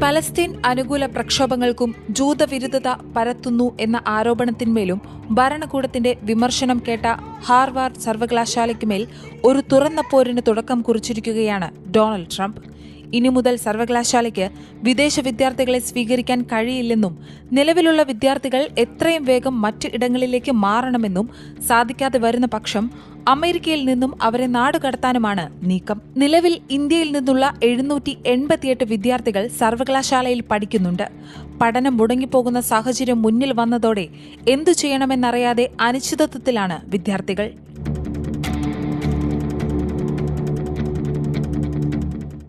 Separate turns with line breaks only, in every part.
Palestine അനുകൂല പ്രക്ഷോഭങ്ങൾക്കും ജൂതവിരുദ്ധത പരത്തുന്നു എന്ന ആരോപണത്തിന്മേലും ഭരണകൂടത്തിന്റെ വിമർശനം കേട്ട ഹാർവാർഡ് സർവകലാശാലയ്ക്കുമേൽ ഒരു തുറന്ന പോരിന് തുടക്കം കുറിച്ചിരിക്കുകയാണ് ഡൊണാൾഡ് ട്രംപ്. ഇനി മുതൽ സർവകലാശാലയ്ക്ക് വിദേശ വിദ്യാർത്ഥികളെ സ്വീകരിക്കാൻ കഴിയില്ലെന്നും നിലവിലുള്ള വിദ്യാർത്ഥികൾ എത്രയും വേഗം മറ്റ് ഇടങ്ങളിലേക്ക് മാറണമെന്നും സാധിക്കാതെ വരുന്ന പക്ഷം അമേരിക്കയിൽ നിന്നും അവരെ നാടുകടത്താനുമാണ് നീക്കം. നിലവിൽ ഇന്ത്യയിൽ നിന്നുള്ള 788 വിദ്യാർത്ഥികൾ സർവകലാശാലയിൽ പഠിക്കുന്നുണ്ട്. പഠനം മുടങ്ങിപ്പോകുന്ന സാഹചര്യം മുന്നിൽ വന്നതോടെ എന്തു ചെയ്യണമെന്നറിയാതെ അനിശ്ചിതത്വത്തിലാണ് വിദ്യാർത്ഥികൾ.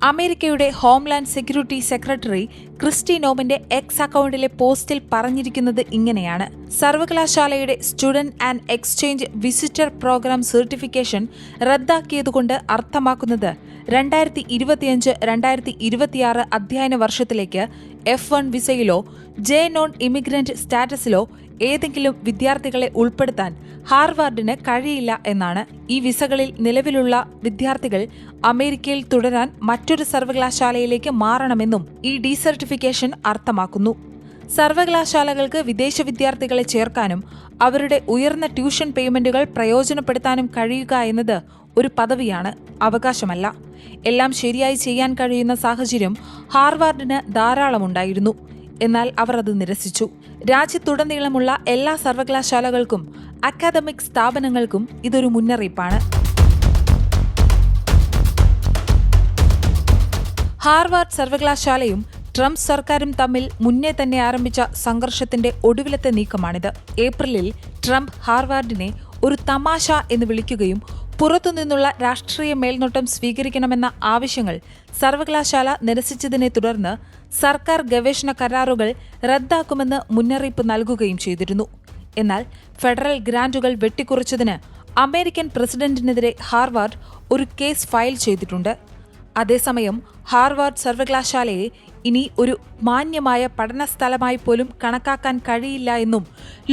അമേരിക്കയുടെ ഹോംലാൻഡ് സെക്യൂരിറ്റി സെക്രട്ടറി ക്രിസ്റ്റി നോമിന്റെ എക്സ് അക്കൗണ്ടിലെ പോസ്റ്റിൽ പറഞ്ഞിരിക്കുന്നത് ഇങ്ങനെയാണ്: സർവകലാശാലയുടെ student and exchange visitor program certification റദ്ദാക്കിയതുകൊണ്ട് അർത്ഥമാക്കുന്നത് 2025-2026 അധ്യയന വർഷത്തിലേക്ക് F1 വിസയിലോ നോൺ ഇമിഗ്രന്റ് സ്റ്റാറ്റസിലോ ഏതെങ്കിലും വിദ്യാർത്ഥികളെ ഉൾപ്പെടുത്താൻ ഹാർവാർഡിന് കഴിയില്ല എന്നാണ്. ഈ വിസകളിൽ നിലവിലുള്ള വിദ്യാർത്ഥികൾ അമേരിക്കയിൽ തുടരാൻ മറ്റൊരു സർവകലാശാലയിലേക്ക് മാറണമെന്നും ഈ ഡീസർട്ടിഫിക്കേഷൻ അർത്ഥമാക്കുന്നു. സർവകലാശാലകൾക്ക് വിദേശ വിദ്യാർത്ഥികളെ ചേർക്കാനും അവരുടെ ഉയർന്ന ട്യൂഷൻ പേയ്മെന്റുകൾ പ്രയോജനപ്പെടുത്താനും കഴിയുക എന്നത് ഒരു പദവിയാണ്, അവകാശമല്ല. എല്ലാം ശരിയായി ചെയ്യാൻ കഴിയുന്ന സാഹചര്യം ഹാർവാർഡിന് ധാരാളമുണ്ടായിരുന്നു. എന്നാൽ അവർ അത് നിരസിച്ചു. രാജ്യത്തുടനീളമുള്ള എല്ലാ സർവകലാശാലകൾക്കും അക്കാദമിക് സ്ഥാപനങ്ങൾക്കും ഇതൊരു മുന്നറിയിപ്പാണ്. ഹാർവാർഡ് സർവകലാശാലയും ട്രംപ് സർക്കാരും തമ്മിൽ മുന്നേ തന്നെ ആരംഭിച്ച സംഘർഷത്തിന്റെ ഒടുവിലത്തെ നീക്കമാണിത്. ഏപ്രിലിൽ ട്രംപ് ഹാർവാർഡിനെ ഒരു തമാശ എന്ന് വിളിക്കുകയും പുറത്തുനിന്നുള്ള രാഷ്ട്രീയ മേൽനോട്ടം സ്വീകരിക്കണമെന്ന ആവശ്യങ്ങൾ സർവകലാശാല നിരസിച്ചതിനെ തുടർന്ന് സർക്കാർ ഗവേഷണ കരാറുകൾ റദ്ദാക്കുമെന്ന് മുന്നറിയിപ്പ് നൽകുകയും ചെയ്തിരുന്നു. എന്നാൽ ഫെഡറൽ ഗ്രാന്റുകൾ വെട്ടിക്കുറച്ചതിന് അമേരിക്കൻ പ്രസിഡന്റിനെതിരെ ഹാർവാർഡ് ഒരു കേസ് ഫയൽ ചെയ്തിട്ടുണ്ട്. അതേസമയം ഹാർവാർഡ് സർവകലാശാലയെ ഇനി ഒരു മാന്യമായ പഠന സ്ഥലമായി പോലും കണക്കാക്കാൻ കഴിയില്ല എന്നും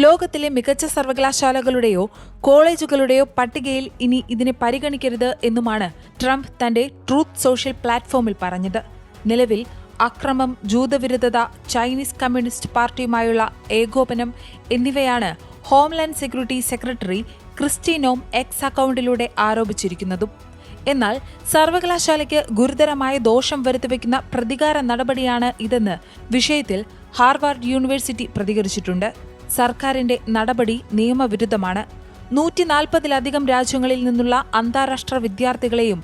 ലോകത്തിലെ മികച്ച സർവകലാശാലകളുടെയോ കോളേജുകളുടെയോ പട്ടികയിൽ ഇനി ഇതിനെ പരിഗണിക്കരുത് എന്നുമാണ് ട്രംപ് തന്റെ ട്രൂത്ത് സോഷ്യൽ പ്ലാറ്റ്ഫോമിൽ പറഞ്ഞത്. നിലവിൽ അക്രമം, ജൂതവിരുദ്ധത, ചൈനീസ് കമ്മ്യൂണിസ്റ്റ് പാർട്ടിയുമായുള്ള ഏകോപനം എന്നിവയാണ് ഹോംലാൻഡ് സെക്യൂരിറ്റി സെക്രട്ടറി ക്രിസ്റ്റി നോം എക്സ് അക്കൗണ്ടിലൂടെ ആരോപിച്ചിരിക്കുന്നതും. എന്നാൽ സർവകലാശാലയ്ക്ക് ഗുരുതരമായ ദോഷം വരുത്തിവെക്കുന്ന പ്രതികാര നടപടിയാണ് ഇതെന്ന് വിഷയത്തിൽ ഹാർവാർഡ് യൂണിവേഴ്സിറ്റി പ്രതികരിച്ചിട്ടുണ്ട്. സർക്കാരിന്റെ നടപടി നിയമവിരുദ്ധമാണ്. 140-ലധികം രാജ്യങ്ങളിൽ നിന്നുള്ള അന്താരാഷ്ട്ര വിദ്യാർത്ഥികളെയും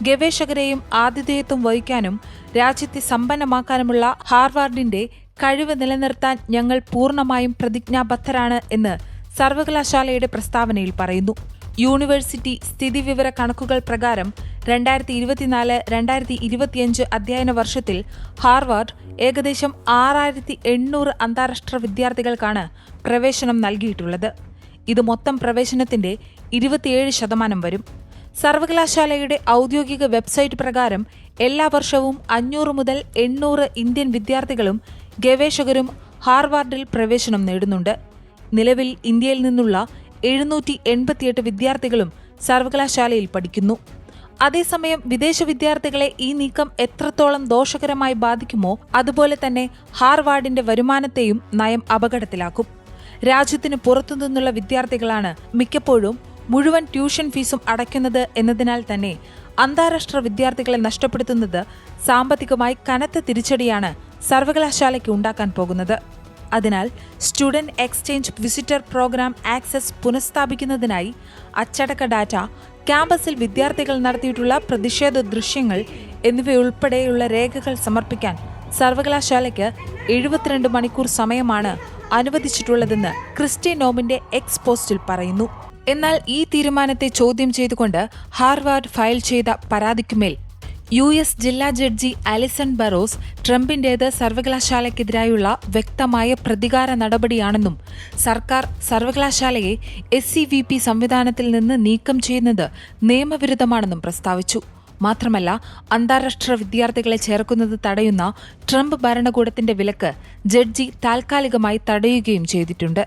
ഗവേഷകരെയും ആതിഥേയത്വം വഹിക്കാനും രാജ്യത്തെ സമ്പന്നമാക്കാനുമുള്ള ഹാർവാർഡിന്റെ കഴിവ് നിലനിർത്താൻ ഞങ്ങൾ പൂർണ്ണമായും പ്രതിജ്ഞാബദ്ധരാണ് എന്ന് സർവകലാശാലയുടെ പ്രസ്താവനയിൽ പറയുന്നു. യൂണിവേഴ്സിറ്റി സ്ഥിതിവിവര കണക്കുകൾ പ്രകാരം 2024-2025 അധ്യയന വർഷത്തിൽ ഹാർവാർഡ് ഏകദേശം 6800 അന്താരാഷ്ട്ര വിദ്യാർത്ഥികൾക്കാണ് പ്രവേശനം നൽകിയിട്ടുള്ളത്. ഇത് മൊത്തം പ്രവേശനത്തിന്റെ 27% വരും. സർവകലാശാലയുടെ ഔദ്യോഗിക വെബ്സൈറ്റ് പ്രകാരം എല്ലാ വർഷവും 500 മുതൽ 800 ഇന്ത്യൻ വിദ്യാർത്ഥികളും ഗവേഷകരും ഹാർവാർഡിൽ പ്രവേശനം നേടുന്നുണ്ട്. നിലവിൽ ഇന്ത്യയിൽ നിന്നുള്ള 788 വിദ്യാർത്ഥികളും സർവകലാശാലയിൽ പഠിക്കുന്നു. അതേസമയം വിദേശ വിദ്യാർത്ഥികളെ ഈ നീക്കം എത്രത്തോളം ദോഷകരമായി ബാധിക്കുമോ അതുപോലെ തന്നെ ഹാർവാർഡിന്റെ വരുമാനത്തെയും നയം അപകടത്തിലാക്കും. രാജ്യത്തിന് പുറത്തുനിന്നുള്ള വിദ്യാർത്ഥികളാണ് മിക്കപ്പോഴും മുഴുവൻ ട്യൂഷൻ ഫീസും അടയ്ക്കുന്നത് എന്നതിനാൽ തന്നെ അന്താരാഷ്ട്ര വിദ്യാർത്ഥികളെ നഷ്ടപ്പെടുത്തുന്നത് സാമ്പത്തികമായി കനത്ത തിരിച്ചടിയാണ് സർവകലാശാലയ്ക്ക് ഉണ്ടാക്കാൻ പോകുന്നത്. അതിനാൽ student exchange visitor program access പുനഃസ്ഥാപിക്കുന്നതിനായി അച്ചടക്ക ഡാറ്റ, ക്യാമ്പസിൽ വിദ്യാർത്ഥികൾ നടത്തിയിട്ടുള്ള പ്രതിഷേധ ദൃശ്യങ്ങൾ എന്നിവയുൾപ്പെടെയുള്ള രേഖകൾ സമർപ്പിക്കാൻ സർവകലാശാലയ്ക്ക് 72 മണിക്കൂർ സമയമാണ് അനുവദിച്ചിട്ടുള്ളതെന്ന് ക്രിസ്റ്റി നോമിന്റെ എക്സ് പോസ്റ്റിൽ പറയുന്നു. എന്നാൽ ഈ തീരുമാനത്തെ ചോദ്യം ചെയ്തുകൊണ്ട് ഹാർവാർഡ് ഫയൽ ചെയ്ത പരാതിക്കുമേൽ US ജില്ലാ ജഡ്ജി അലിസൺ ബറോസ് ട്രംപിന്റേത് സർവകലാശാലയ്ക്കെതിരായുള്ള വ്യക്തമായ പ്രതികാര നടപടിയാണെന്നും സർക്കാർ സർവകലാശാലയെ SCVP സംവിധാനത്തിൽ നിന്ന് നീക്കം ചെയ്യുന്നത് നിയമവിരുദ്ധമാണെന്നും പ്രസ്താവിച്ചു. മാത്രമല്ല, അന്താരാഷ്ട്ര വിദ്യാർത്ഥികളെ ചേർക്കുന്നത് തടയുന്ന ട്രംപ് ഭരണകൂടത്തിന്റെ വിലക്ക് ജഡ്ജി താൽക്കാലികമായി തടയുകയും ചെയ്തിട്ടുണ്ട്.